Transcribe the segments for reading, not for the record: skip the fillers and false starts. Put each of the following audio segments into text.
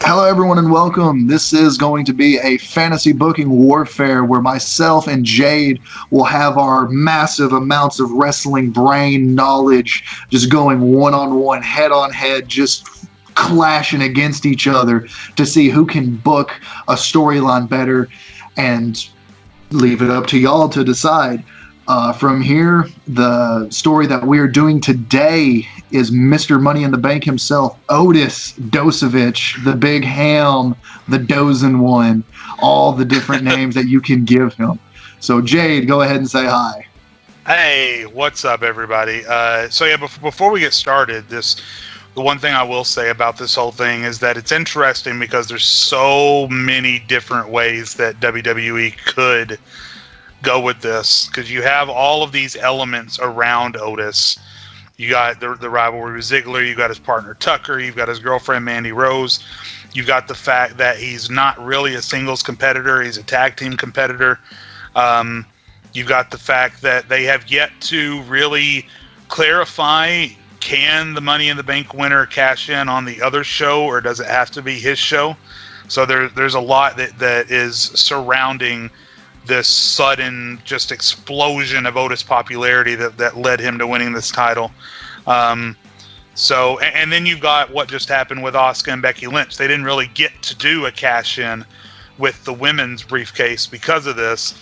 Hello, everyone, and welcome. This is going to be a fantasy booking warfare where myself and Jade will have our massive amounts of wrestling brain knowledge just going one on one, head on head, just clashing against each other to see who can book a storyline better and leave it up to y'all to decide. From here, the story that we are doing today is Mr. Money in the Bank himself, Otis Dosevich, the big ham, the dozen one, all the different names that you can give him. So, Jade, go ahead and say hi. Hey, what's up, everybody? Before we get started, the one thing I will say about this whole thing is that it's interesting because there's so many different ways that WWE could go with this, because you have all of these elements around Otis. You got the rivalry with Ziggler, you got his partner Tucker, you've got his girlfriend Mandy Rose, you've got the fact that he's not really a singles competitor, he's a tag team competitor. You've got the fact that they have yet to really clarify, can the Money in the Bank winner cash in on the other show, or does it have to be his show? So there's a lot that is surrounding this sudden just explosion of Otis popularity that led him to winning this title. And then you've got what just happened with Asuka and Becky Lynch. They didn't really get to do a cash in with the women's briefcase because of this.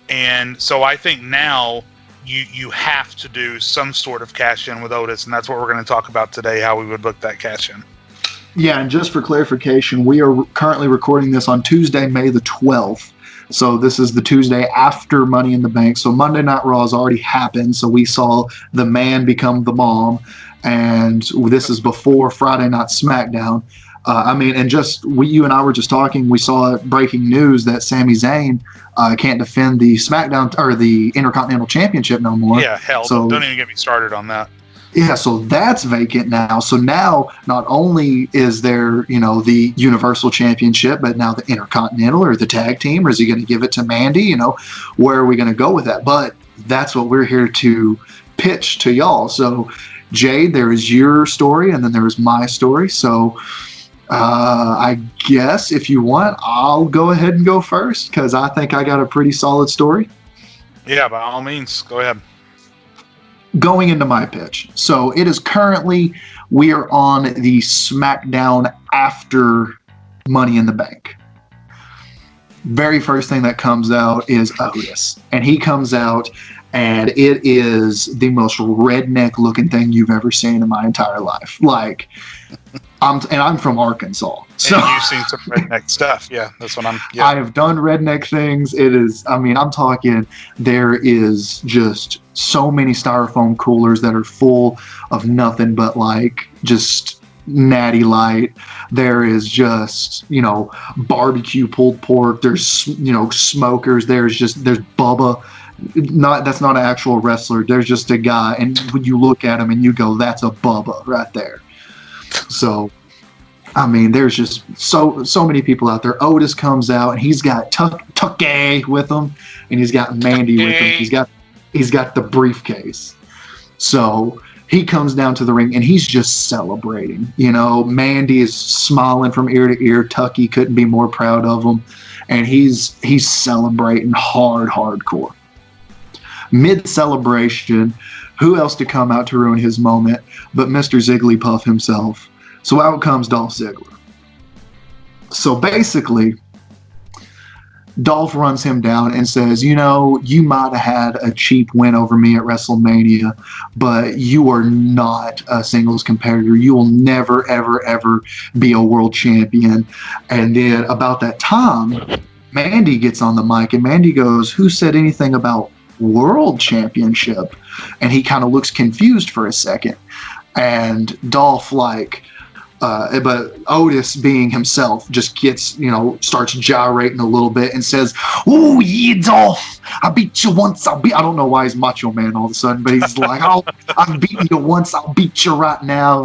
And so I think now you have to do some sort of cash in with Otis, and that's what we're going to talk about today, how we would book that cash in. Yeah, and just for clarification, we are currently recording this on Tuesday, May the 12th. So this is the Tuesday after Money in the Bank. So Monday Night Raw has already happened. So we saw the man become the mom. And this is before Friday Night SmackDown. You and I were just talking. We saw breaking news that Sami Zayn can't defend the SmackDown or the Intercontinental Championship no more. Yeah, hell, so, don't even get me started on that. Yeah, so that's vacant now. So now, not only is there, the Universal Championship, but now the Intercontinental or the Tag Team, or is he going to give it to Mandy? Where are we going to go with that? But that's what we're here to pitch to y'all. So, Jade, there is your story, and then there is my story. So, I guess if you want, I'll go ahead and go first because I think I got a pretty solid story. Yeah, by all means, go ahead. Going into my pitch. So it is currently, we are on the SmackDown after Money in the Bank. Very first thing that comes out is Otis. And he comes out, and it is the most redneck looking thing you've ever seen in my entire life. Like, I'm from Arkansas. So and you've seen some redneck stuff. Yeah, that's what yeah. I have done redneck things. It is, I'm talking, there is just so many styrofoam coolers that are full of nothing but like just natty light. There is just, barbecue pulled pork. There's, smokers. There's Bubba. That's not an actual wrestler. There's just a guy. And when you look at him and you go, that's a Bubba right there. So, there's just so many people out there. Otis comes out and he's got Tucker with him, and he's got Mandy with him. He's got the briefcase. So he comes down to the ring and he's just celebrating. Mandy is smiling from ear to ear. Tucky couldn't be more proud of him, and he's celebrating hardcore. Mid celebration, who else to come out to ruin his moment but Mr. Zigglypuff himself? So out comes Dolph Ziggler. So basically, Dolph runs him down and says, you might have had a cheap win over me at WrestleMania, but you are not a singles competitor. You will never, ever, ever be a world champion. And then about that time, Mandy gets on the mic, and Mandy goes, who said anything about world championship? And he kind of looks confused for a second. And Dolph, but Otis, being himself, just gets, starts gyrating a little bit and says, "Oh yeah, Dolph, I beat you once. I don't know why he's Macho Man all of a sudden, but he's like, I've beaten you once. I'll beat you right now."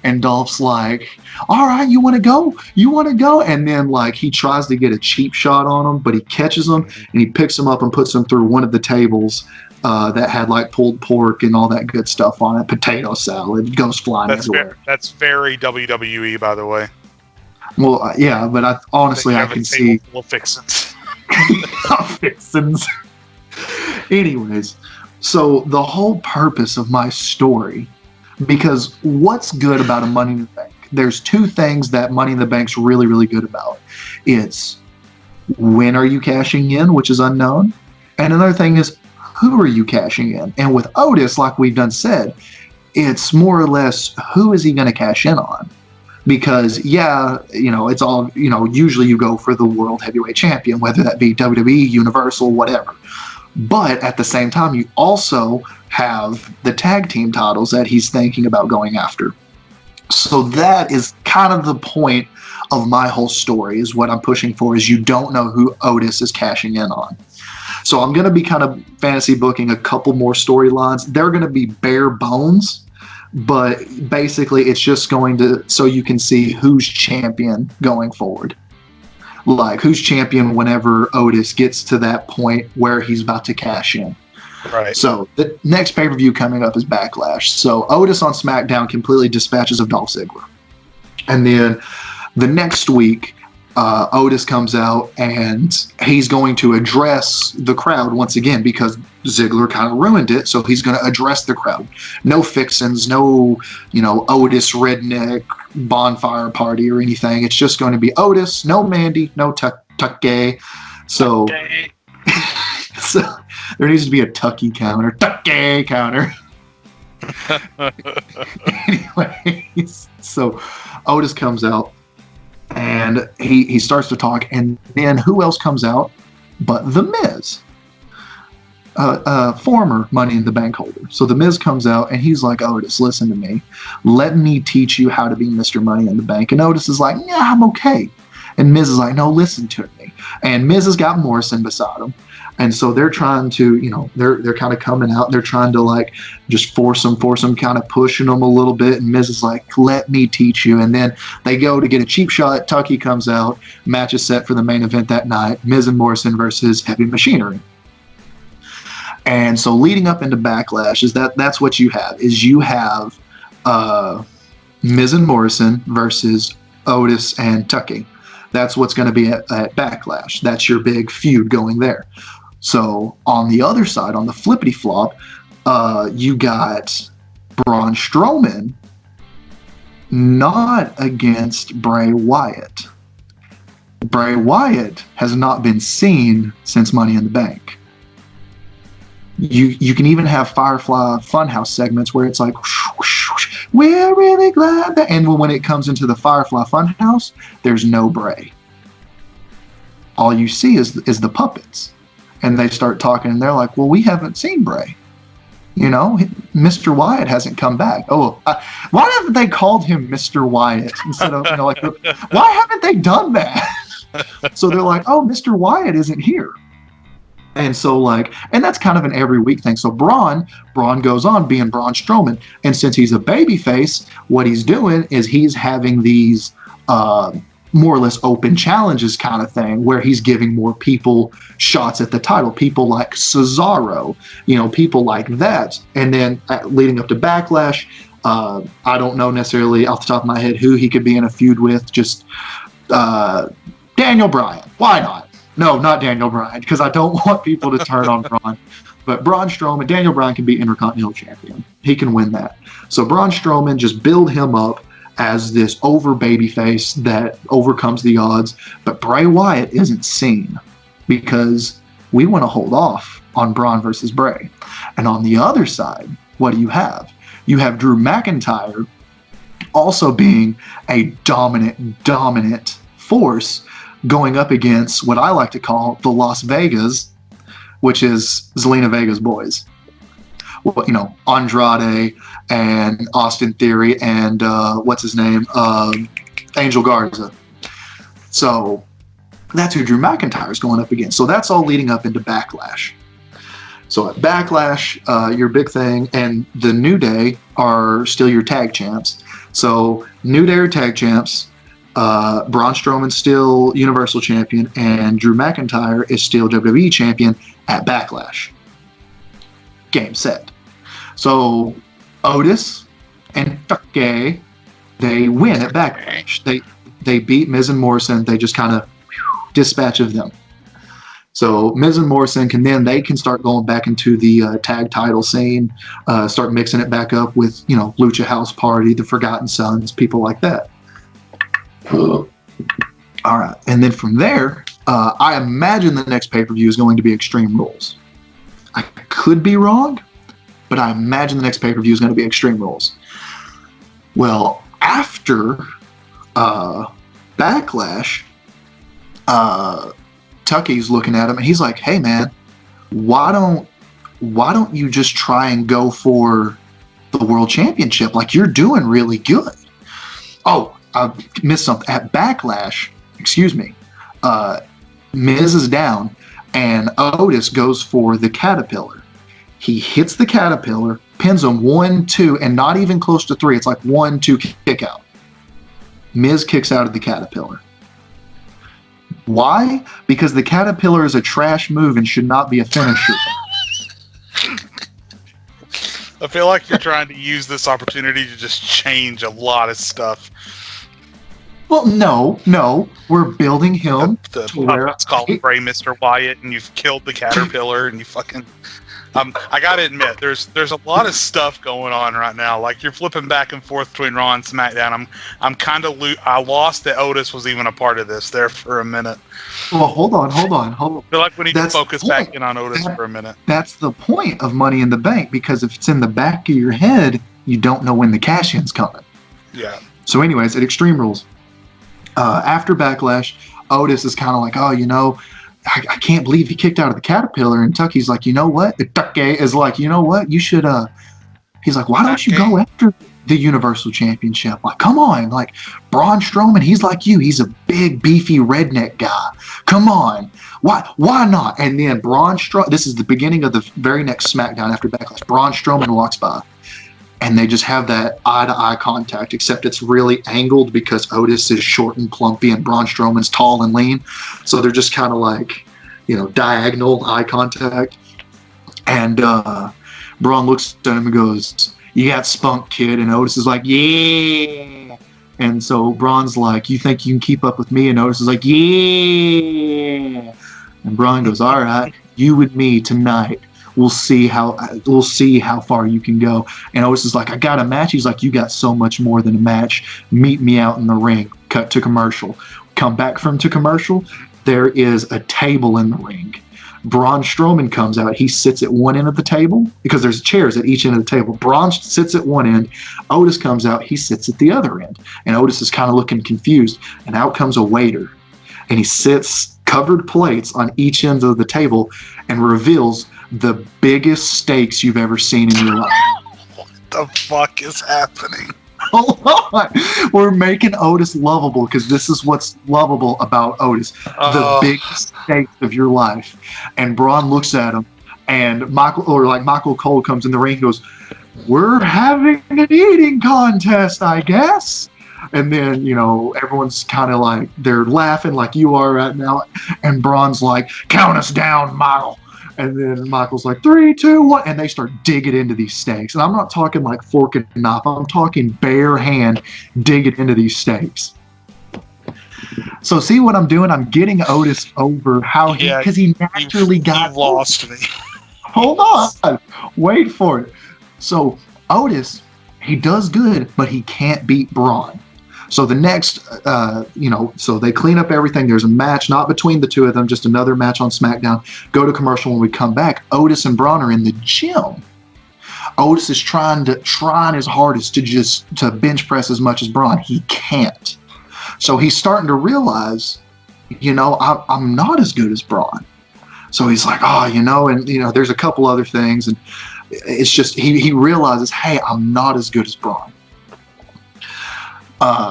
And Dolph's like, "All right, you want to go? You want to go?" And then he tries to get a cheap shot on him, but he catches him and he picks him up and puts him through one of the tables that had pulled pork and all that good stuff on it. Potato salad goes flying everywhere. That's very WWE, by the way. Well, yeah, but honestly, You I have a can table see full of fixins. fixins. Anyways, so the whole purpose of my story, because what's good about a Money in the Bank? There's two things that Money in the Bank's really, really good about. It's when are you cashing in, which is unknown, and another thing is who are you cashing in? And with Otis, like we've done said, it's more or less who is he going to cash in on? Because yeah, it's all, usually you go for the world heavyweight champion, whether that be WWE, Universal, whatever. But at the same time, you also have the tag team titles that he's thinking about going after. So that is kind of the point of my whole story, is what I'm pushing for, is you don't know who Otis is cashing in on. So I'm going to be kind of fantasy booking a couple more storylines. They're going to be bare bones, but basically it's just going to, so you can see who's champion going forward. Like who's champion whenever Otis gets to that point where he's about to cash in. Right. So the next pay-per-view coming up is Backlash. So Otis on SmackDown completely dispatches of Dolph Ziggler. And then the next week, Otis comes out and he's going to address the crowd once again, because Ziggler kind of ruined it. So he's going to address the crowd. No fixins, no, Otis redneck bonfire party or anything. It's just going to be Otis, no Mandy, no Tuck Gay. So, so there needs to be a Tucky counter, Tuck Gay counter. Anyways, so Otis comes out and he starts to talk, and then who else comes out but The Miz, former Money in the Bank holder. So The Miz comes out and he's like, Otis, listen to me. Let me teach you how to be Mr. Money in the Bank. And Otis is like, yeah, I'm okay. And Miz is like, no, listen to me. And Miz has got Morrison beside him. And so they're trying to, they're kind of coming out. They're trying to like just force him, kind of pushing him a little bit. And Miz is like, let me teach you. And then they go to get a cheap shot. Tucky comes out. Match is set for the main event that night. Miz and Morrison versus Heavy Machinery. And so leading up into Backlash is that's what you have, is you have Miz and Morrison versus Otis and Tucky. That's what's going to be at Backlash. That's your big feud going there. So on the other side, on the flippity flop, you got Braun Strowman not against Bray Wyatt. Bray Wyatt has not been seen since Money in the Bank. You can even have Firefly Funhouse segments where it's like, we're really glad that, and when it comes into the Firefly Funhouse, there's no Bray. All you see is the puppets. And they start talking, and they're like, well, we haven't seen Bray. Mr. Wyatt hasn't come back. Oh, why haven't they called him Mr. Wyatt instead of, why haven't they done that? So they're like, oh, Mr. Wyatt isn't here. And so and that's kind of an every week thing. So Braun goes on being Braun Strowman. And since he's a babyface, what he's doing is he's having these more or less open challenges kind of thing, where he's giving more people shots at the title. People like Cesaro, people like that. And then leading up to Backlash, I don't know necessarily off the top of my head who he could be in a feud with. Just Daniel Bryan. Why not? No, not Daniel Bryan, because I don't want people to turn on Braun. But Braun Strowman, Daniel Bryan can be Intercontinental Champion. He can win that. So Braun Strowman, just build him up as this over babyface that overcomes the odds. But Bray Wyatt isn't seen because we want to hold off on Braun versus Bray. And on the other side, what do you have? You have Drew McIntyre also being a dominant force going up against what I like to call the Las Vegas, which is Zelina Vega's boys. Well, Andrade and Austin Theory and what's his name, Angel Garza. So that's who Drew McIntyre is going up against. So that's all leading up into Backlash. So at Backlash, your big thing, and the New Day are still your tag champs. So New Day are tag champs. Braun Strowman's still Universal Champion, and Drew McIntyre is still WWE Champion at Backlash. Game set. So Otis and Tucky, they win at Backlash. they beat Miz and Morrison. They just kind of dispatch of them. So Miz and Morrison they can start going back into the tag title scene, start mixing it back up with, Lucha House Party, the Forgotten Sons, people like that. All right. And then from there, I imagine the next pay-per-view is going to be Extreme Rules. I could be wrong, but I imagine the next pay-per-view is going to be Extreme Rules. Well, after Backlash, Tucky's looking at him and he's like, "Hey man, why don't you just try and go for the World Championship? Like, you're doing really good." Oh, I missed something. At Backlash, Miz is down and Otis goes for the Caterpillar. He hits the Caterpillar, pins him 1, 2, and not even close to 3. It's like 1, 2 kick out. Miz kicks out of the Caterpillar. Why? Because the Caterpillar is a trash move and should not be a finisher. I feel like you're trying to use this opportunity to just change a lot of stuff. Well, no. We're building him to where it's called Pray Mr. Wyatt, and you've killed the Caterpillar, and you fucking... I gotta admit, there's a lot of stuff going on right now. Like, you're flipping back and forth between Raw and SmackDown. I'm kind of I lost that Otis was even a part of this there for a minute. Well, hold on. I feel like we need to focus back in on Otis for a minute. That's the point of Money in the Bank, because if it's in the back of your head, you don't know when the cash-in's coming. Yeah. So anyways, at Extreme Rules, after Backlash, Otis is kind of like, I can't believe he kicked out of the Caterpillar. And Tucky's like, you know what? Tucky is like, you know what? You should, he's like, why don't you go after the Universal Championship? Like, come on. Like, Braun Strowman, he's like you. He's a big, beefy redneck guy. Come on. Why not? And then Braun Strowman, this is the beginning of the very next SmackDown after Backlash. Braun Strowman walks by. And they just have that eye-to-eye contact, except it's really angled because Otis is short and plumpy and Braun Strowman's tall and lean. So they're just kind of like, diagonal eye contact. And Braun looks at him and goes, "You got spunk, kid." And Otis is like, "Yeah." And so Braun's like, "You think you can keep up with me?" And Otis is like, "Yeah." And Braun goes, "All right, you and me tonight. We'll see how far you can go." And Otis is like, "I got a match." He's like, "You got so much more than a match. Meet me out in the ring." Cut to commercial. Come back from to commercial. There is a table in the ring. Braun Strowman comes out. He sits at one end of the table because there's chairs at each end of the table. Braun sits at one end. Otis comes out. He sits at the other end. And Otis is kind of looking confused. And out comes a waiter. And he sits covered plates on each end of the table and reveals the biggest steaks you've ever seen in your life. What the fuck is happening? Hold on. We're making Otis lovable because this is what's lovable about Otis. The biggest steaks of your life. And Braun looks at him, and Michael Cole comes in the ring and goes, "We're having an eating contest, I guess." And then, everyone's kind of like, they're laughing like you are right now. And Braun's like, "Count us down, Michael." And then Michael's like, 3, 2, 1. And they start digging into these steaks. And I'm not talking like fork and knife. I'm talking bare hand digging into these steaks. So see what I'm doing? I'm getting Otis over how because he naturally got lost me. Hold on. Wait for it. So Otis, he does good, but he can't beat Braun. So the next, so they clean up everything. There's a match, not between the two of them, just another match on SmackDown. Go to commercial. When we come back, Otis and Braun are in the gym. Otis is trying his hardest to bench press as much as Braun. He can't. So he's starting to realize, I'm not as good as Braun. So he's like, there's a couple other things. And it's just, he realizes, hey, I'm not as good as Braun.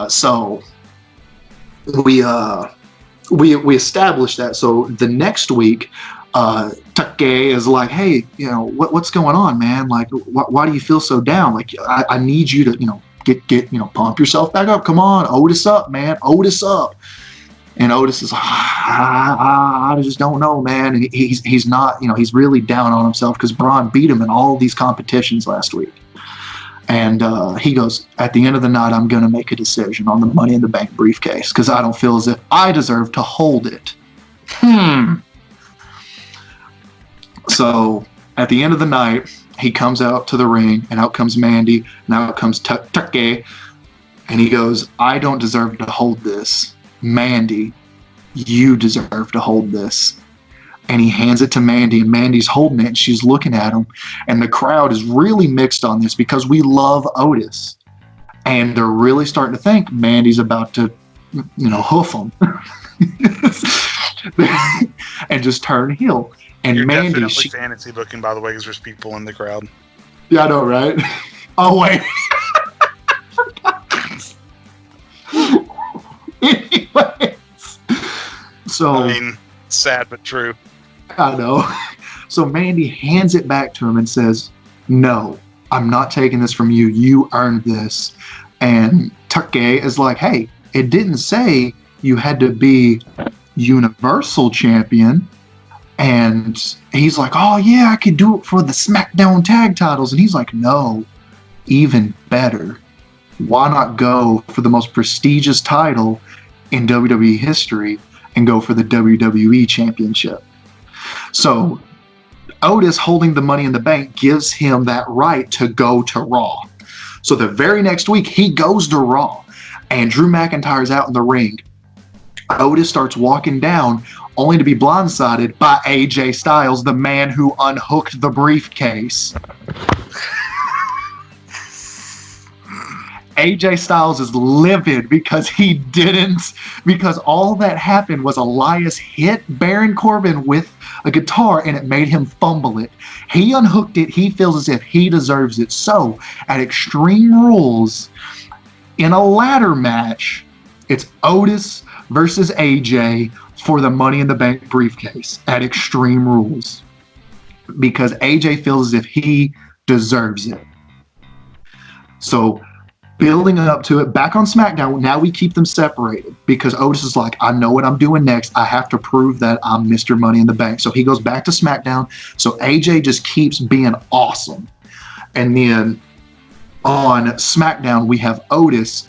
So we established that. So the next week, Tucky is like, "Hey, what's going on, man? Like, why do you feel so down? Like, I need you to, get pump yourself back up. Come on, Otis up, man, Otis up." And Otis is like, I just don't know, man. And he's not, he's really down on himself because Braun beat him in all these competitions last week. And he goes, at the end of the night, I'm going to make a decision on the Money in the Bank briefcase because I don't feel as if I deserve to hold it. So at the end of the night, he comes out to the ring, and out comes Mandy, and out comes Tukke, and he goes, I don't deserve to hold this. Mandy, you deserve to hold this. And he hands it to Mandy, and Mandy's holding it, and she's looking at him. And the crowd is really mixed on this because we love Otis. And they're really starting to think Mandy's about to, hoof him. And just turn heel. And You're Mandy, definitely fantasy booking, by the way, because there's people in the crowd. Yeah, I know, right? Oh, wait. Anyways. So, I mean, sad but true. I know. So Mandy hands it back to him and says, no, I'm not taking this from you. You earned this. And Tukke is like, hey, it didn't say you had to be Universal Champion. And he's like, oh, yeah, I could do it for the SmackDown tag titles. And he's like, no, even better. Why not go for the most prestigious title in WWE history and go for the WWE Championship? So Otis holding the Money in the Bank gives him that right to go to Raw. So the very next week, he goes to Raw, and Drew McIntyre's out in the ring. Otis starts walking down, only to be blindsided by AJ Styles, the man who unhooked the briefcase. AJ Styles is livid because all that happened was Elias hit Baron Corbin with a guitar and it made him fumble it. He unhooked it. He feels as if he deserves it. So at Extreme Rules, in a ladder match, it's Otis versus AJ for the Money in the Bank briefcase at Extreme Rules because AJ feels as if he deserves it. So building up to it, back on SmackDown, now we keep them separated because Otis is like, I know what I'm doing next. I have to prove that I'm Mr. Money in the Bank. So he goes back to SmackDown. So AJ just keeps being awesome. And then on SmackDown, we have Otis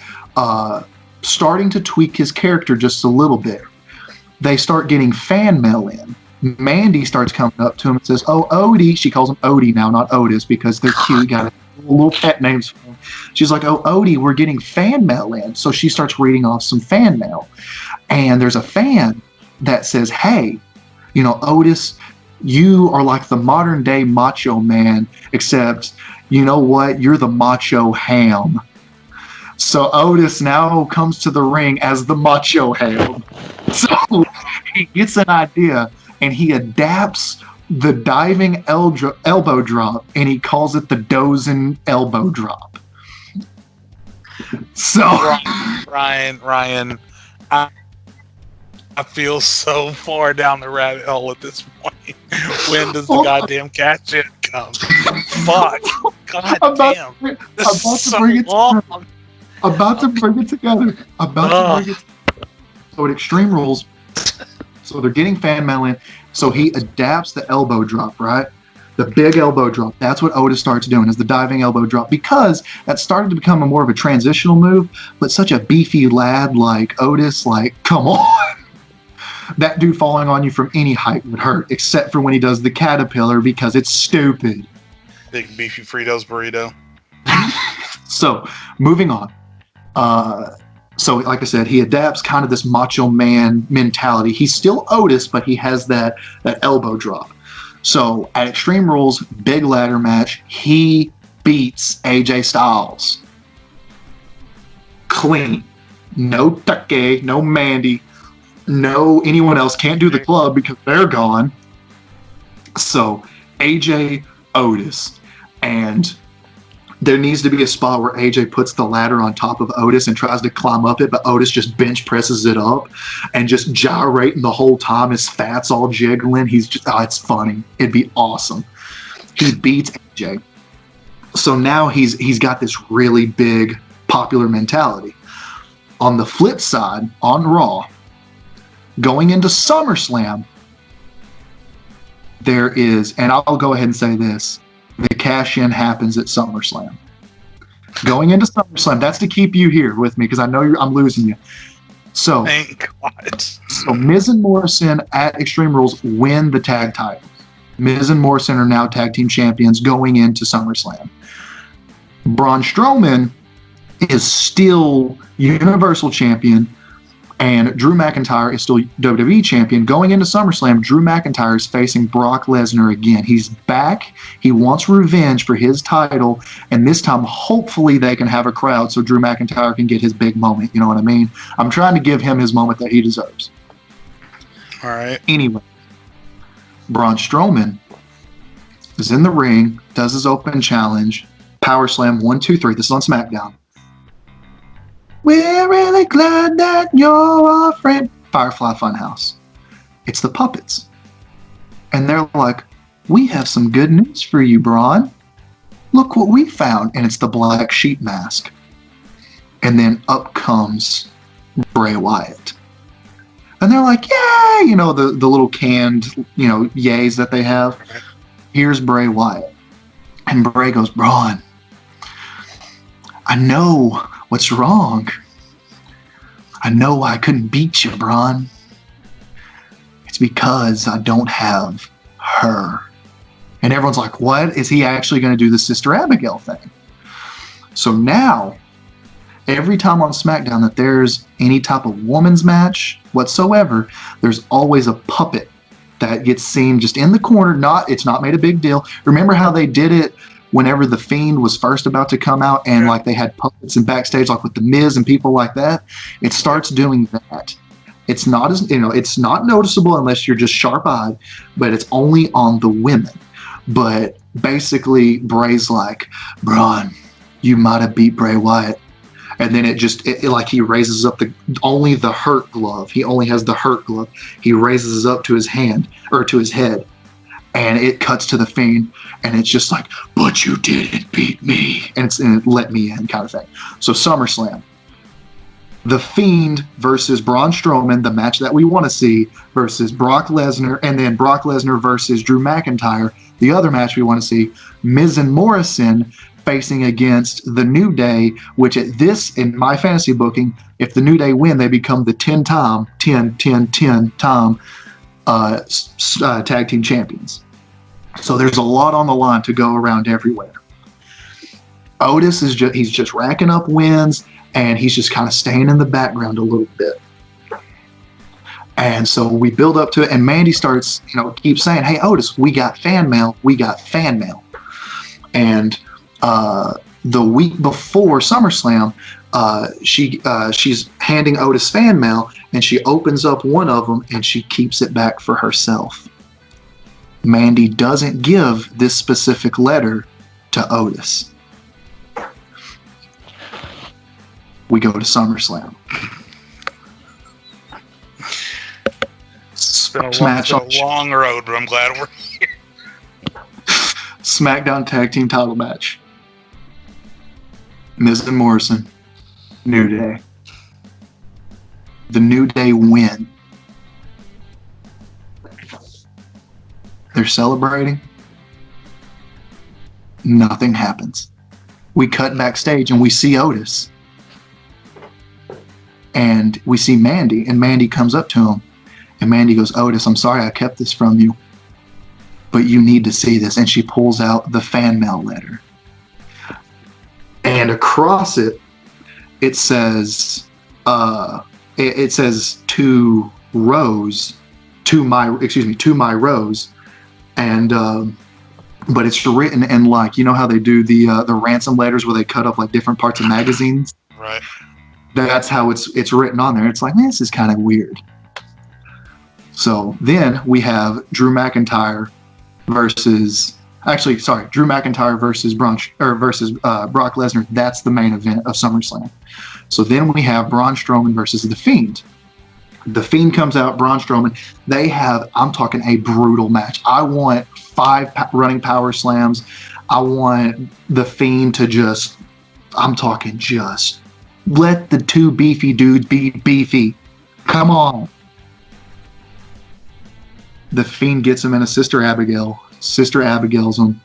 starting to tweak his character just a little bit. They start getting fan mail in. Mandy starts coming up to him and says, oh, Odie. She calls him Odie now, not Otis, because they're cute. Got little pet names for him. She's like, oh, Odie, we're getting fan mail in. So she starts reading off some fan mail. And there's a fan that says, hey, Otis, you are like the modern day Macho Man, except, you know what? You're the Macho Ham. So Otis now comes to the ring as the Macho Ham. So he gets an idea and he adapts the diving elbow drop and he calls it the Dozen elbow drop. So Ryan, I feel so far down the rabbit hole at this point. When does the goddamn cash in come? Fuck. God damn. This is so long. About to bring it together. So at Extreme Rules, so they're getting fan mail in. So he adapts the elbow drop, right? The big elbow drop. That's what Otis starts doing, is the diving elbow drop, because that started to become more of a transitional move. But such a beefy lad like Otis, like, come on. That dude falling on you from any height would hurt, except for when he does the caterpillar, because it's stupid. Big beefy Fritos burrito. So moving on. So like I said, he adapts kind of this Macho Man mentality. He's still Otis, but he has that elbow drop. So at Extreme Rules, big ladder match, he beats AJ Styles. Clean. No Tukke, no Mandy, no anyone else. Can't do the club because they're gone. So AJ, Otis. And there needs to be a spot where AJ puts the ladder on top of Otis and tries to climb up it, but Otis just bench presses it up and just gyrating the whole time. His fat's all jiggling. He's just, it's funny. It'd be awesome. He beats AJ. So now he's got this really big popular mentality. On the flip side, on Raw, going into SummerSlam, there is, and I'll go ahead and say this, the cash-in happens at SummerSlam. Going into SummerSlam, that's to keep you here with me because I know I'm losing you. So, Thank God. so Miz and Morrison at Extreme Rules win the tag title. Miz and Morrison are now tag team champions going into SummerSlam. Braun Strowman is still Universal Champion, and Drew McIntyre is still WWE Champion. Going into SummerSlam, Drew McIntyre is facing Brock Lesnar again. He's back. He wants revenge for his title, and this time, hopefully, they can have a crowd so Drew McIntyre can get his big moment. You know what I mean? I'm trying to give him his moment that he deserves. All right. Anyway, Braun Strowman is in the ring, does his open challenge, power slam 1, 2, 3. This is on SmackDown. We're really glad that you're our friend. Firefly Funhouse. It's the puppets. And they're like, we have some good news for you, Braun. Look what we found. And it's the black sheep mask. And then up comes Bray Wyatt. And they're like, yay! You know, the little canned, yays that they have. Here's Bray Wyatt. And Bray goes, Braun, I know what's wrong. I know why I couldn't beat you, Braun. It's because I don't have her. And everyone's like, what? Is he actually going to do the Sister Abigail thing? So now, every time on SmackDown that there's any type of woman's match whatsoever, there's always a puppet that gets seen just in the corner. It's not made a big deal. Remember how they did it whenever The Fiend was first about to come out, and like they had puppets and backstage, like with The Miz and people like that? It starts doing that. It's not it's not noticeable unless you're just sharp-eyed, but it's only on the women. But basically, Bray's like, Braun, you might have beat Bray Wyatt. And then like he raises up only the hurt glove. He only has the hurt glove. He raises it up to his hand, or to his head. And it cuts to the Fiend, and it's just like, but you didn't beat me. And it let me in kind of thing. So SummerSlam. The Fiend versus Braun Strowman, the match that we want to see, versus Brock Lesnar, and then Brock Lesnar versus Drew McIntyre, the other match we want to see. Miz and Morrison facing against the New Day, which in my fantasy booking, if the New Day win, they become the 10-time tag team champions. So there's a lot on the line to go around everywhere. Otis he's just racking up wins, and he's just kind of staying in the background a little bit. And so we build up to it, and Mandy starts, keeps saying, hey, Otis, we got fan mail. And the week before SummerSlam, she's handing Otis fan mail, and she opens up one of them and she keeps it back for herself. Mandy doesn't give this specific letter to Otis. We go to SummerSlam. It's been a long road, but I'm glad we're here. SmackDown Tag Team title match. Miz and Morrison. New Day. The New Day win. They're celebrating. Nothing happens. We cut backstage and we see Otis. And we see Mandy, and Mandy comes up to him. And Mandy goes, Otis, I'm sorry I kept this from you, but you need to see this. And she pulls out the fan mail letter. And across it, it says, to Rose, to my Rose. And, but it's written in like, you know how they do the ransom letters where they cut up like different parts of magazines? Right. That's how it's written on there. It's like, man, this is kind of weird. So then we have Drew McIntyre versus Brock Lesnar. That's the main event of SummerSlam. So then we have Braun Strowman versus The Fiend. The Fiend comes out, Braun Strowman. They have, I'm talking a brutal match. I want 5 running power slams. I want The Fiend to just let the 2 beefy dudes be beefy. Come on. The Fiend gets him in a Sister Abigail. Sister Abigail's him.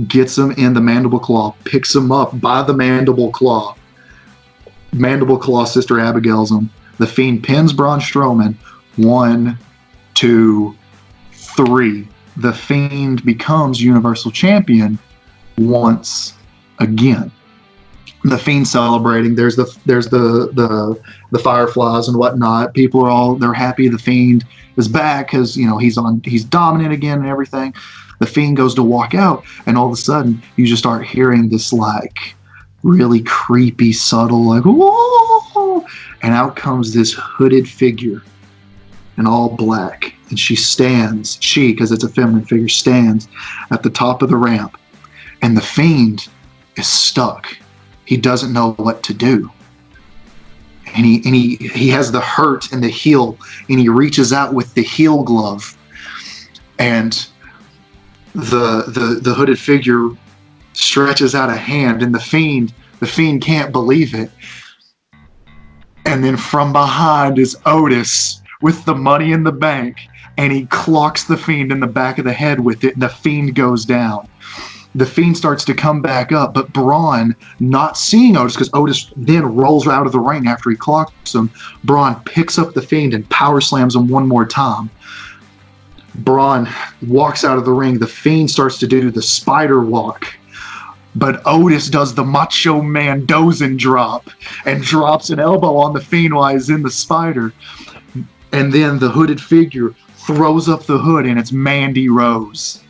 gets him in the mandible claw, picks him up by the mandible claw. Mandible claw Sister Abigail's him. The Fiend pins Braun Strowman. 1, 2, 3. The Fiend becomes Universal Champion once again. The Fiend celebrating. There's the fireflies and whatnot. People are they're happy the Fiend is back because he's dominant again and everything. The Fiend goes to walk out, and all of a sudden you just start hearing this like really creepy, subtle like whoa, and out comes this hooded figure in all black, and she because it's a feminine figure stands at the top of the ramp, and the Fiend is stuck. He doesn't know what to do. And he has the hurt in the heel, and he reaches out with the heel glove, and the hooded figure stretches out a hand, and the Fiend can't believe it. And then from behind is Otis with the money in the bank, and he clocks the Fiend in the back of the head with it, and the Fiend goes down. The Fiend starts to come back up, but Braun, not seeing Otis, because Otis then rolls out of the ring after he clocks him, Braun picks up the Fiend and power slams him one more time. Braun walks out of the ring. The Fiend starts to do the spider walk, but Otis does the Macho Man Dozen drop and drops an elbow on the Fiend while he's in the spider. And then the hooded figure throws up the hood, and it's Mandy Rose.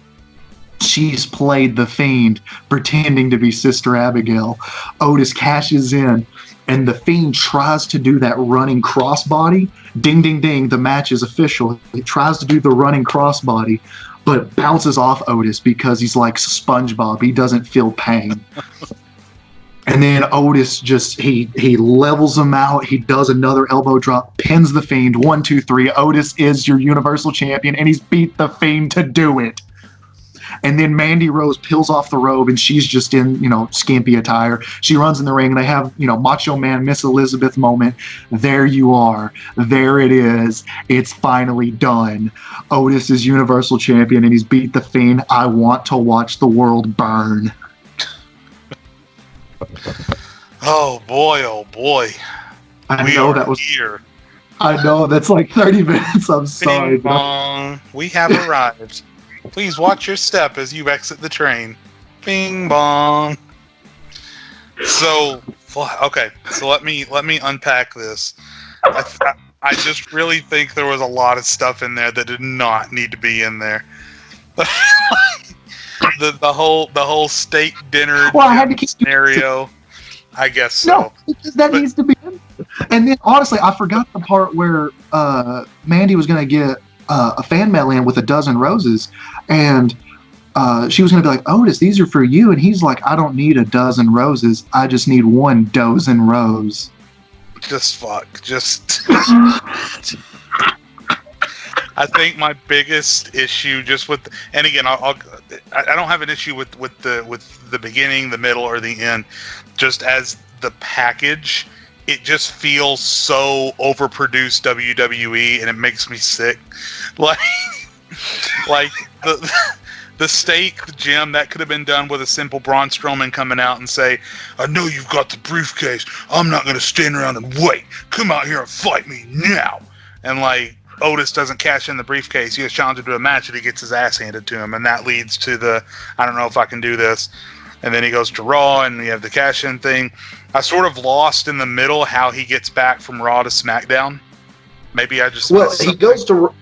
She's played the Fiend, pretending to be Sister Abigail. Otis cashes in, and the Fiend tries to do that running crossbody. Ding, ding, ding, the match is official. He tries to do the running crossbody, but bounces off Otis because he's like SpongeBob. He doesn't feel pain. And then Otis he levels him out. He does another elbow drop, pins the Fiend. 1, 2, 3. Otis is your Universal Champion, and he's beat the Fiend to do it. And then Mandy Rose peels off the robe, and she's just in, skimpy attire. She runs in the ring, and they have, Macho Man Miss Elizabeth moment. There you are. There it is. It's finally done. Otis is Universal Champion, and he's beat the Fiend. I want to watch the world burn. Oh boy. I know that was here. I know that's like 30 minutes. I'm sorry. Bing bong. We have arrived. Please watch your step as you exit the train. Bing bong. So, okay. So let me unpack this. I just really think there was a lot of stuff in there that did not need to be in there. the whole steak dinner scenario. I guess so. No, that needs to be in. And then honestly, I forgot the part where Mandy was going to get a fan mail in with a dozen roses, and she was going to be like, Otis, these are for you. And he's like, I don't need a dozen roses. I just need one dozen rose. Just fuck. I think my biggest issue just with, and again, I don't have an issue with the beginning, the middle, or the end. Just as the package, it just feels so overproduced WWE, and it makes me sick. Like the steak gym that could have been done with a simple Braun Strowman coming out and say, I know you've got the briefcase. I'm not going to stand around and wait. Come out here and fight me now. And like, Otis doesn't cash in the briefcase. He gets challenged to a match and he gets his ass handed to him. And that leads to the, I don't know if I can do this. And then he goes to Raw and we have the cash in thing. I sort of lost in the middle how he gets back from Raw to SmackDown. Maybe I just he goes to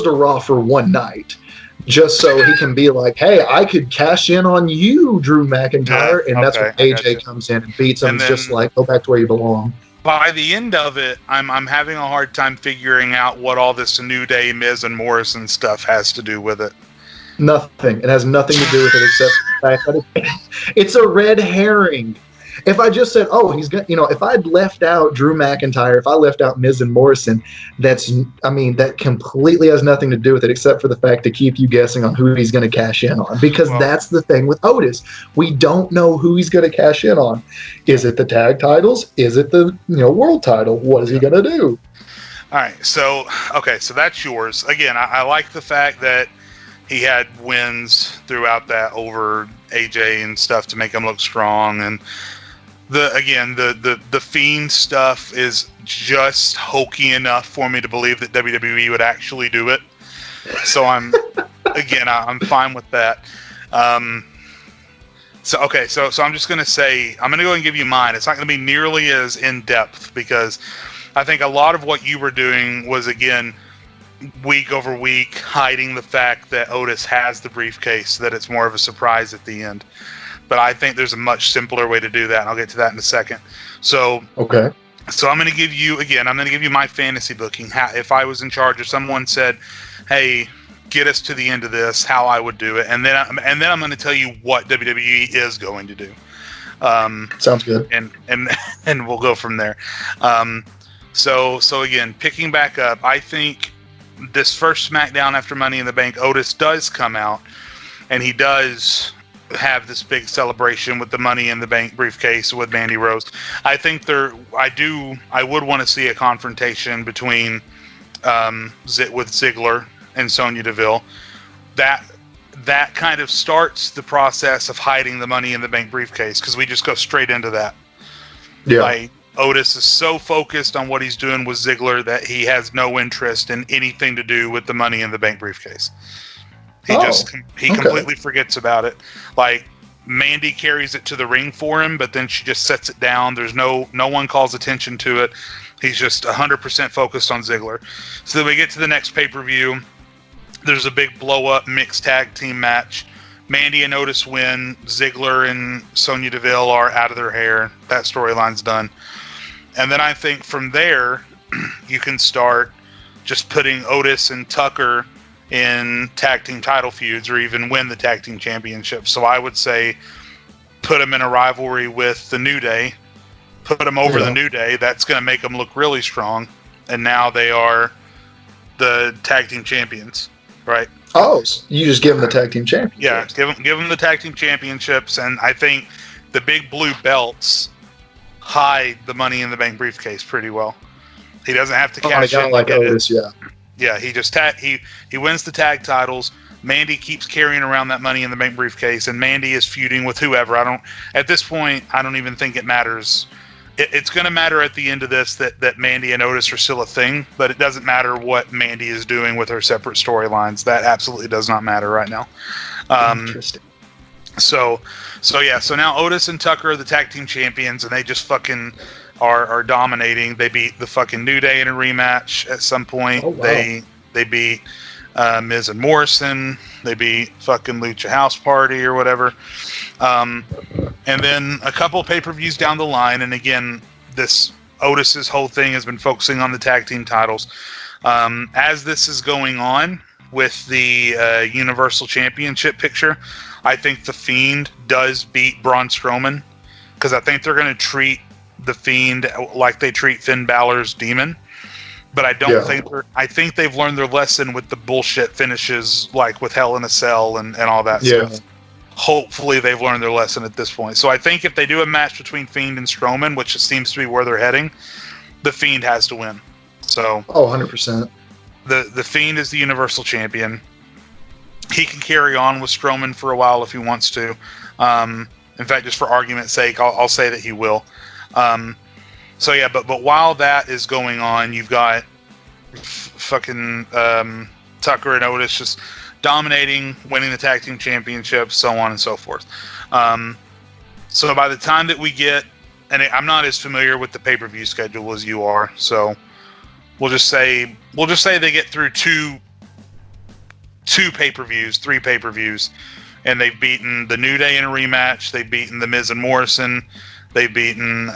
Raw for one night, just so he can be like, hey, I could cash in on you, Drew McIntyre, and that's when AJ comes in and beats him. And then, just like, go back to where you belong. By the end of it, I'm having a hard time figuring out what all this New Day, Miz, and Morrison stuff has to do with it. Nothing. It has nothing to do with it except the fact that it's a red herring. If I just said, oh, he's got, if I'd left out Drew McIntyre, if I left out Miz and Morrison, that completely has nothing to do with it except for the fact to keep you guessing on who he's going to cash in on. Because that's the thing with Otis. We don't know who he's going to cash in on. Is it the tag titles? Is it the, world title? What is he going to do? All right. So that's yours. Again, I like the fact that he had wins throughout that over AJ and stuff to make him look strong. And the Fiend stuff is just hokey enough for me to believe that WWE would actually do it. So I'm fine with that. So I'm just gonna say I'm gonna go and give you mine. It's not gonna be nearly as in depth because I think a lot of what you were doing was, again, week over week hiding the fact that Otis has the briefcase, that it's more of a surprise at the end. But I think there's a much simpler way to do that, and I'll get to that in a second. So Okay. So I'm going to give you my fantasy booking. If I was in charge, if someone said, "Hey, get us to the end of this," how I would do it, and then I'm going to tell you what WWE is going to do. Sounds good. And we'll go from there. So again, picking back up, I think this first SmackDown after Money in the Bank, Otis does come out, and he does have this big celebration with the Money in the Bank briefcase with Mandy Rose. I think I would want to see a confrontation between with Ziggler and Sonya Deville. That kind of starts the process of hiding the Money in the Bank briefcase, because we just go straight into that. Yeah. Like, Otis is so focused on what he's doing with Ziggler that he has no interest in anything to do with the Money in the Bank briefcase. He completely forgets about it. Like, Mandy carries it to the ring for him, but then she just sets it down. There's no one calls attention to it. He's just 100% focused on Ziggler. So then we get to the next pay-per-view. There's a big blow-up mixed tag team match. Mandy and Otis win. Ziggler and Sonya Deville are out of their hair. That storyline's done. And then I think from there, you can start just putting Otis and Tucker in tag team title feuds, or even win the tag team championship. So I would say put them in a rivalry with the New Day. Put them over the New Day. That's going to make them look really strong. And now they are the tag team champions, right? Oh, so you just give them the tag team championships. Yeah, give them the tag team championships, and I think the big blue belts hide the Money in the Bank briefcase pretty well. He doesn't have to cash in. Like Otis, Yeah, he just he wins the tag titles. Mandy keeps carrying around that Money in the Bank briefcase, and Mandy is feuding with whoever. At this point, I don't even think it matters. It's going to matter at the end of this that Mandy and Otis are still a thing, but it doesn't matter what Mandy is doing with her separate storylines. That absolutely does not matter right now. Interesting. So now Otis and Tucker are the tag team champions, and they just fucking are dominating. They beat the fucking New Day in a rematch at some point. Oh, wow. They beat Miz and Morrison. They beat fucking Lucha House Party or whatever. And then a couple pay-per-views down the line, and again, this Otis's whole thing has been focusing on the tag team titles. As this is going on with the Universal Championship picture, I think The Fiend does beat Braun Strowman, because I think they're going to treat The Fiend like they treat Finn Balor's Demon. But I don't think I think they've learned their lesson with the bullshit finishes, like with Hell in a Cell and all that stuff. Hopefully they've learned their lesson at this point. So I think if they do a match between Fiend and Strowman, which seems to be where they're heading, The Fiend has to win. So 100%. The Fiend is the Universal Champion. He can carry on with Strowman for a while if he wants to. In fact, just for argument's sake, I'll say that he will. But while that is going on, you've got fucking Tucker and Otis just dominating, winning the tag team championships, so on and so forth. So by the time that we get, and I'm not as familiar with the pay-per-view schedule as you are, so we'll just say they get through two pay-per-views, 3 pay-per-views, and they've beaten the New Day in a rematch. They've beaten the Miz and Morrison. They've beaten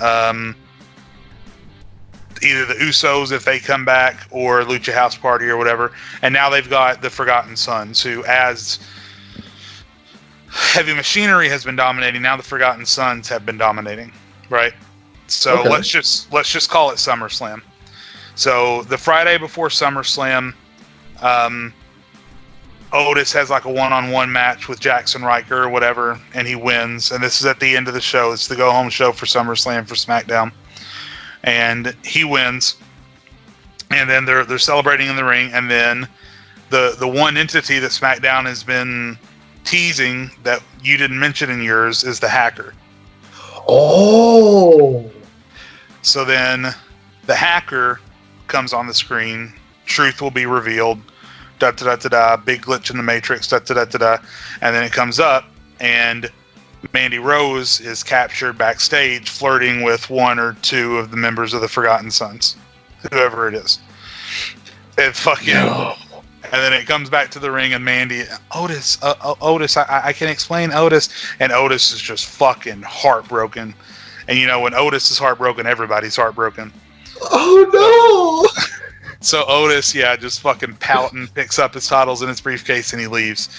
either the Usos if they come back, or Lucha House Party or whatever. And now they've got the Forgotten Sons, who, as Heavy Machinery has been dominating, now the Forgotten Sons have been dominating, right? So let's just call it SummerSlam. So the Friday before SummerSlam, Otis has like a one-on-one match with Jackson Riker or whatever, and he wins. And this is at the end of the show. It's the go-home show for SummerSlam for SmackDown. And he wins. And then they're celebrating in the ring. And then the one entity that SmackDown has been teasing that you didn't mention in yours is the Hacker. Oh. So then the Hacker comes on the screen. Truth will be revealed. Da da da da da. Big glitch in the Matrix. Da da da da da. And then it comes up, and Mandy Rose is captured backstage flirting with one or two of the members of the Forgotten Sons, whoever it is. It fucking. No. And then it comes back to the ring, and Mandy, Otis, I can explain Otis, and Otis is just fucking heartbroken. And you know, when Otis is heartbroken, everybody's heartbroken. Oh no! So Otis, just fucking pouting, picks up his titles in his briefcase, and he leaves.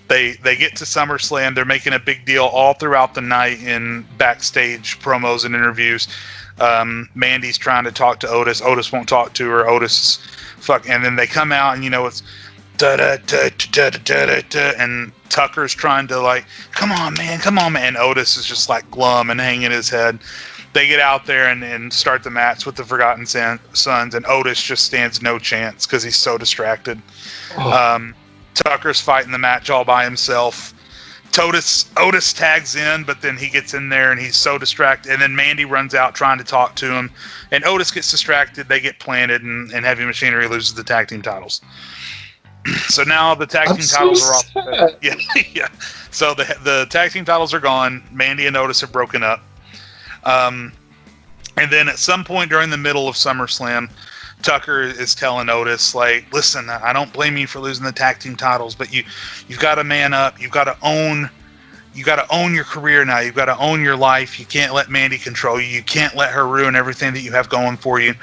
They get to SummerSlam. They're making a big deal all throughout the night in backstage promos and interviews. Mandy's trying to talk to Otis. Otis won't talk to her. Otis and then they come out, and it's da da da da da da da, and Tucker's trying to like, come on man, and Otis is just like glum and hanging his head. They get out there and start the match with the Forgotten Sons, and Otis just stands no chance because he's so distracted. Oh. Tucker's fighting the match all by himself. Otis tags in, but then he gets in there and he's so distracted. And then Mandy runs out trying to talk to him, and Otis gets distracted. They get planted, and Heavy Machinery loses the tag team titles. So now the tag team titles are off. Yeah. So the tag team titles are gone. Mandy and Otis have broken up. And then at some point during the middle of SummerSlam, Tucker is telling Otis, like, listen, I don't blame you for losing the tag team titles, but you've got to man up. You've got to own your career now. You've got to own your life. You can't let Mandy control you. You can't let her ruin everything that you have going for you.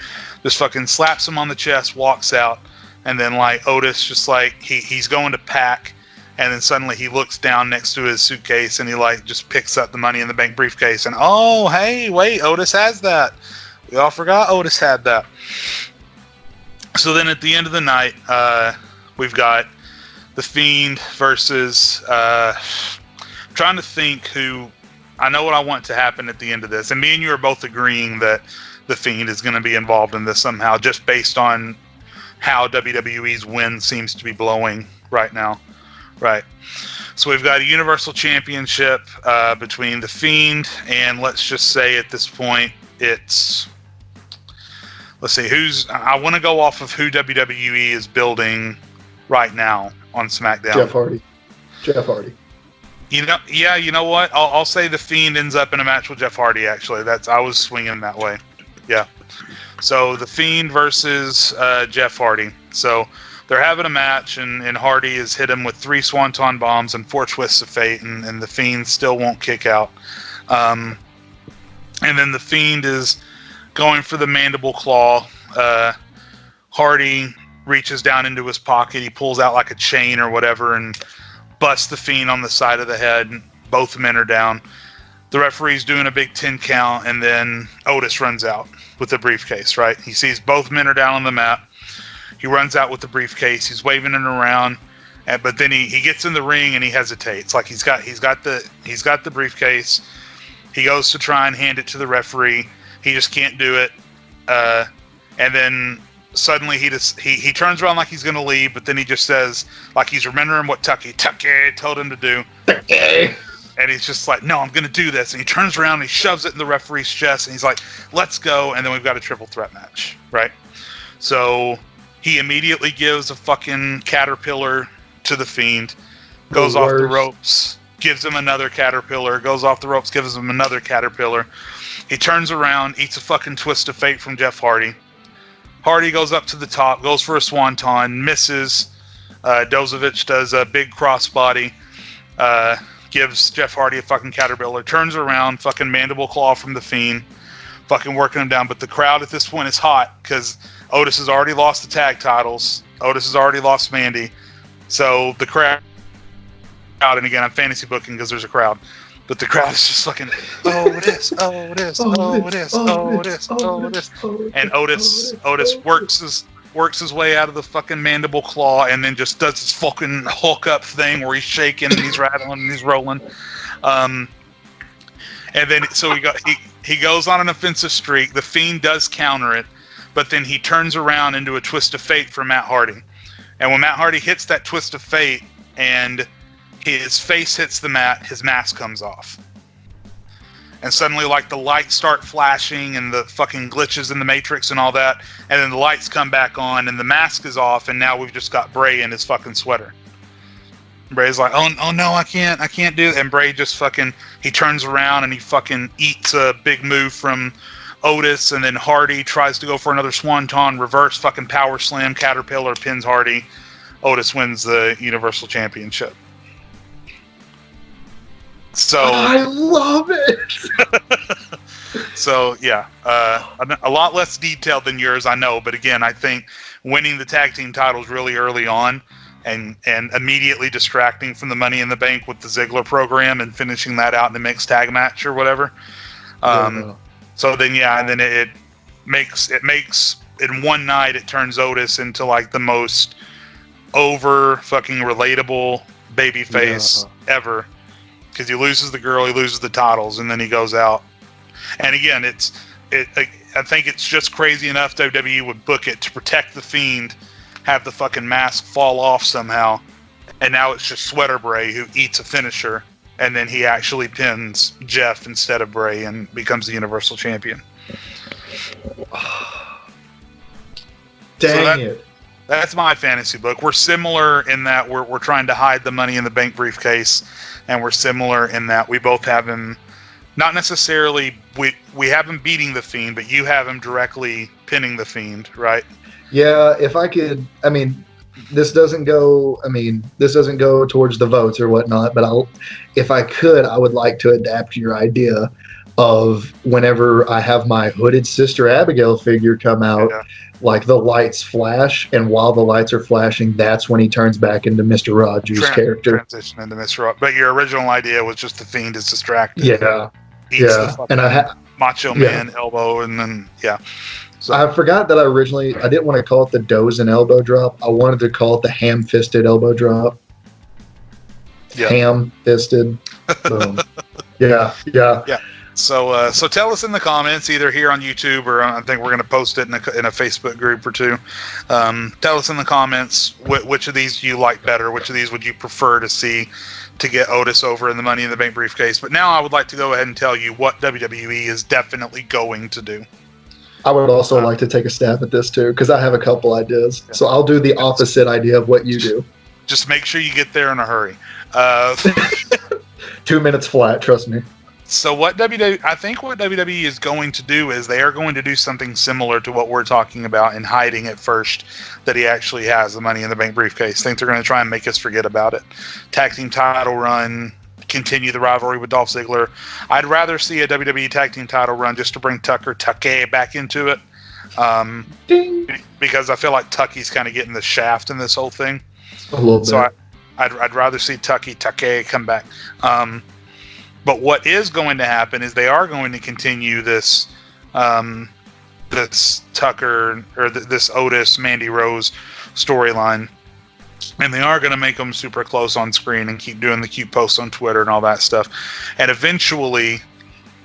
Just fucking slaps him on the chest, walks out, and then like Otis just like he's going to pack, and then suddenly he looks down next to his suitcase and he like just picks up the Money in the Bank briefcase, and oh hey wait, Otis has that. We all forgot Otis had that. So then at the end of the night, we've got The Fiend versus... trying to think who... I know what I want to happen at the end of this. And me and you are both agreeing that The Fiend is going to be involved in this somehow, just based on how WWE's wind seems to be blowing right now. Right. So we've got a Universal Championship between The Fiend, and let's just say at this point, it's... Let's see, I want to go off of who WWE is building right now on SmackDown. Jeff Hardy. You know what? I'll say The Fiend ends up in a match with Jeff Hardy, actually. I was swinging that way. Yeah. So The Fiend versus Jeff Hardy. So they're having a match, and Hardy has hit him with 3 Swanton bombs and 4 twists of fate, and The Fiend still won't kick out. And then The Fiend is going for the mandible claw. Hardy reaches down into his pocket. He pulls out like a chain or whatever and busts The Fiend on the side of the head. Both men are down. The referee's doing a big 10 count, and then Otis runs out with the briefcase, right? He sees both men are down on the mat. He runs out with the briefcase. He's waving it around, but then he gets in the ring and he hesitates. Like he's got the briefcase. He goes to try and hand it to the referee. He just can't do it, and then suddenly he turns around like he's going to leave, but then he just says, like he's remembering what Tucky told him to do, and he's just like, no, I'm going to do this, and he turns around and he shoves it in the referee's chest, and he's like, let's go, and then we've got a triple threat match, right? So he immediately gives a fucking caterpillar to The Fiend, goes off the ropes, gives him another caterpillar, goes off the ropes, gives him another caterpillar. He turns around, eats a fucking twist of fate from Jeff Hardy. Hardy goes up to the top, goes for a swanton, misses. Dozovich does a big crossbody, gives Jeff Hardy a fucking caterpillar, turns around, fucking mandible claw from The Fiend, fucking working him down. But the crowd at this point is hot because Otis has already lost the tag titles. Otis has already lost Mandy. So the crowd, and again, I'm fantasy booking because there's a crowd. But the crowd is just fucking, Otis. And Otis works his way out of the fucking mandible claw, and then just does this fucking Hulk up thing where he's shaking and he's rattling and he's rolling. And then so he goes on an offensive streak. The Fiend does counter it, but then he turns around into a twist of fate for Matt Hardy. And when Matt Hardy hits that twist of fate and his face hits the mat, his mask comes off. And suddenly, like, the lights start flashing and the fucking glitches in the Matrix and all that. And then the lights come back on and the mask is off. And now we've just got Bray in his fucking sweater. Bray's like, oh no, I can't do it. And Bray just fucking, he turns around and he fucking eats a big move from Otis. And then Hardy tries to go for another Swanton, reverse fucking power slam, Caterpillar pins Hardy. Otis wins the Universal Championship. So I love it. So yeah, a lot less detailed than yours, I know. But again, I think winning the tag team titles really early on and immediately distracting from the Money in the Bank with the Ziggler program and finishing that out in the mixed tag match or whatever. So then and then it makes in one night it turns Otis into like the most over fucking relatable babyface ever. Because he loses the girl, he loses the titles, and then he goes out. And again, I think it's just crazy enough WWE would book it to protect the Fiend, have the fucking mask fall off somehow, and now it's just Sweater Bray who eats a finisher, and then he actually pins Jeff instead of Bray and becomes the Universal Champion. Dang it. That's my fantasy book. We're similar in that we're trying to hide the Money in the Bank briefcase, and we're similar in that we both have him, not necessarily, we have him beating the Fiend, but you have him directly pinning the Fiend, right? Yeah, if I could, I mean, this doesn't go towards the votes or whatnot, but if I could, I would like to adapt your idea of whenever I have my hooded Sister Abigail figure come out, like the lights flash, and while the lights are flashing, that's when he turns back into Mr. Rogers' character. Transition into Mr. Rogers. But your original idea was just the Fiend is distracted. Yeah. The and Macho Man elbow, and then, So, I forgot that I didn't want to call it the Dozen elbow drop. I wanted to call it the ham-fisted elbow drop. Yeah. Ham-fisted. Boom. Yeah. So tell us in the comments, either here on YouTube or I think we're going to post it in a Facebook group or two. Tell us in the comments which of these you like better, which of these would you prefer to see to get Otis over in the Money in the Bank briefcase. But now I would like to go ahead and tell you what WWE is definitely going to do. I would also like to take a stab at this too, because I have a couple ideas. Yeah. So I'll do the opposite idea of what you do. Just make sure you get there in a hurry. 2 minutes flat, trust me. So I think what WWE is going to do is they are going to do something similar to what we're talking about in hiding at first, that he actually has the Money in the Bank briefcase. I think they're going to try and make us forget about it. Tag team title run, continue the rivalry with Dolph Ziggler. I'd rather see a WWE tag team title run just to bring Tucker back into it. Because I feel like Tucky's kind of getting the shaft in this whole thing. A little bit. So I'd rather see Tucker come back. But what is going to happen is they are going to continue this this Tucker or this Otis Mandy Rose storyline, and they are going to make them super close on screen and keep doing the cute posts on Twitter and all that stuff. And eventually,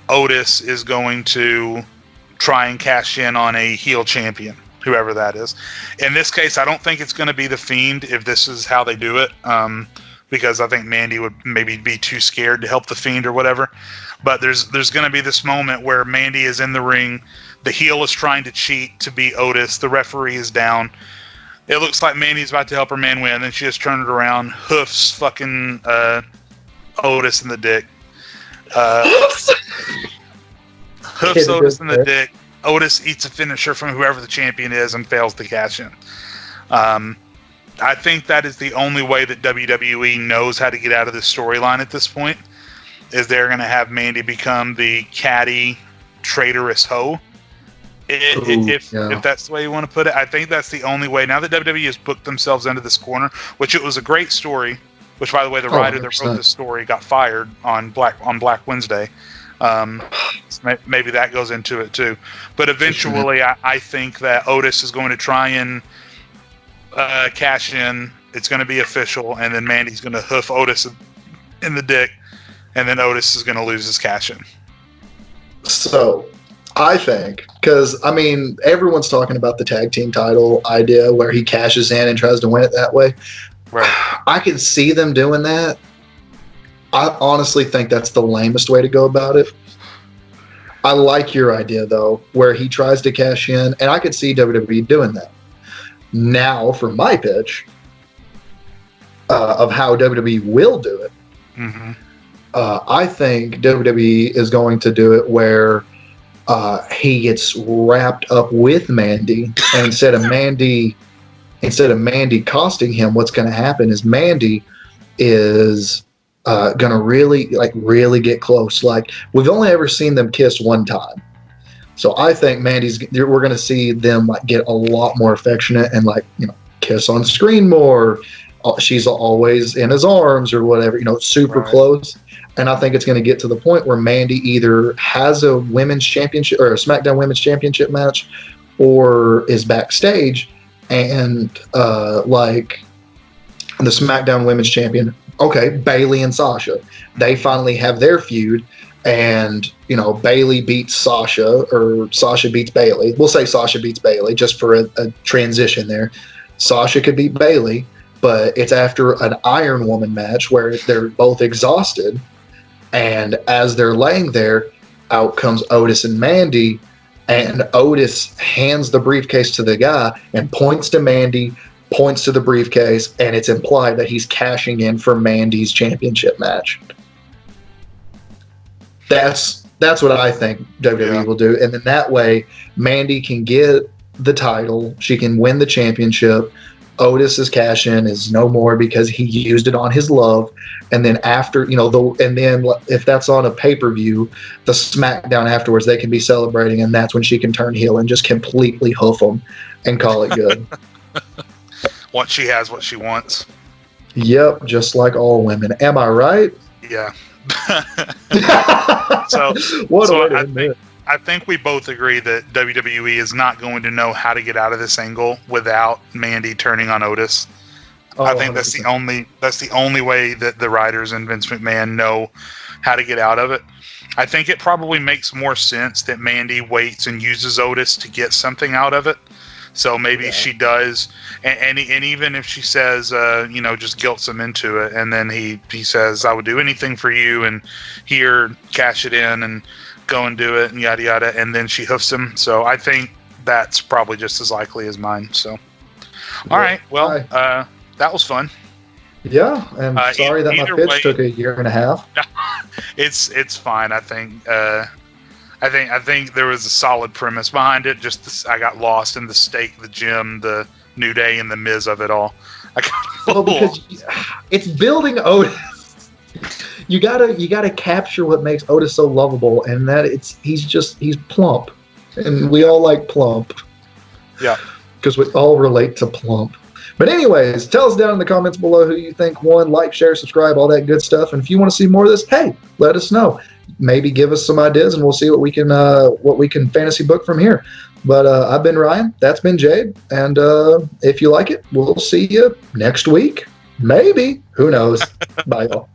Otis is going to try and cash in on a heel champion, whoever that is. In this case, I don't think it's going to be the Fiend if this is how they do it. Because I think Mandy would maybe be too scared to help the Fiend or whatever. But there's going to be this moment where Mandy is in the ring. The heel is trying to cheat to beat Otis. The referee is down. It looks like Mandy's about to help her man win. Then she just turned it around, hoofs fucking Otis in the dick. Hoofs Otis in the dick. Otis eats a finisher from whoever the champion is and fails to cash in. I think that is the only way that WWE knows how to get out of this storyline at this point, is they're going to have Mandy become the catty, traitorous hoe. If that's the way you want to put it, I think that's the only way. Now that WWE has booked themselves into this corner, which it was a great story, which, by the way, the writer that wrote this story got fired on Black Wednesday. Maybe that goes into it too. But eventually, I think that Otis is going to try and cash in. It's going to be official, and then Mandy's going to hoof Otis in the dick, and then Otis is going to lose his cash in. So I think, because I mean, everyone's talking about the tag team title idea where he cashes in and tries to win it that way. Right. I can see them doing that. I honestly think that's the lamest way to go about it. I like your idea though, where he tries to cash in, and I could see WWE doing that. Now, for my pitch of how WWE will do it, Mm-hmm. I think WWE is going to do it where he gets wrapped up with Mandy, and instead of Mandy costing him, what's going to happen is Mandy is going to really get close. Like, we've only ever seen them kiss one time, so I think we're going to see them like get a lot more affectionate and like kiss on screen more. She's always in his arms or whatever, super Right. close. And I think it's going to get to the point where Mandy either has a women's championship or a SmackDown Women's Championship match, or is backstage and like the SmackDown Women's Champion. Okay, Bayley and Sasha, they finally have their feud, and Bayley beats Sasha, or Sasha beats Bayley. We'll say Sasha beats Bayley just for a transition there. Sasha could beat Bayley, but it's after an Iron Woman match where they're both exhausted. And as they're laying there, out comes Otis and Mandy, and Otis hands the briefcase to the guy and points to Mandy, points to the briefcase, and it's implied that he's cashing in for Mandy's championship match. That's what I think WWE will do. And then that way, Mandy can get the title, she can win the championship. Otis's cash in is no more because he used it on his love. And then after, and then if that's on a pay-per-view, the SmackDown afterwards, they can be celebrating, and that's when she can turn heel and just completely hoof them and call it good. Once she has what she wants. Yep, just like all women. Am I right? Yeah. I think we both agree that WWE is not going to know how to get out of this angle without Mandy turning on Otis. Oh, I think that's the only way that the writers and Vince McMahon know how to get out of it. I think it probably makes more sense that Mandy waits and uses Otis to get something out of it. So maybe she does, and even if she says, just guilts him into it, and then he says, "I would do anything for you," and here, cash it in, and go and do it, and yada yada, and then she hoofs him. So I think that's probably just as likely as mine. So, all right, well, that was fun. Yeah, and sorry that my pitch took a year and a half. It's fine. I think there was a solid premise behind it. Just I got lost in the stake, the gym, the New Day, and the Miz of it all. Because it's building Otis. You gotta capture what makes Otis so lovable, and that he's plump, and we all like plump. Yeah, because we all relate to plump. But anyways, tell us down in the comments below who you think won. Like, share, subscribe, all that good stuff. And if you want to see more of this, hey, let us know. Maybe give us some ideas, and we'll see what we can fantasy book from here. But I've been Ryan. That's been Jade. And if you like it, we'll see you next week. Maybe. Who knows? Bye, y'all.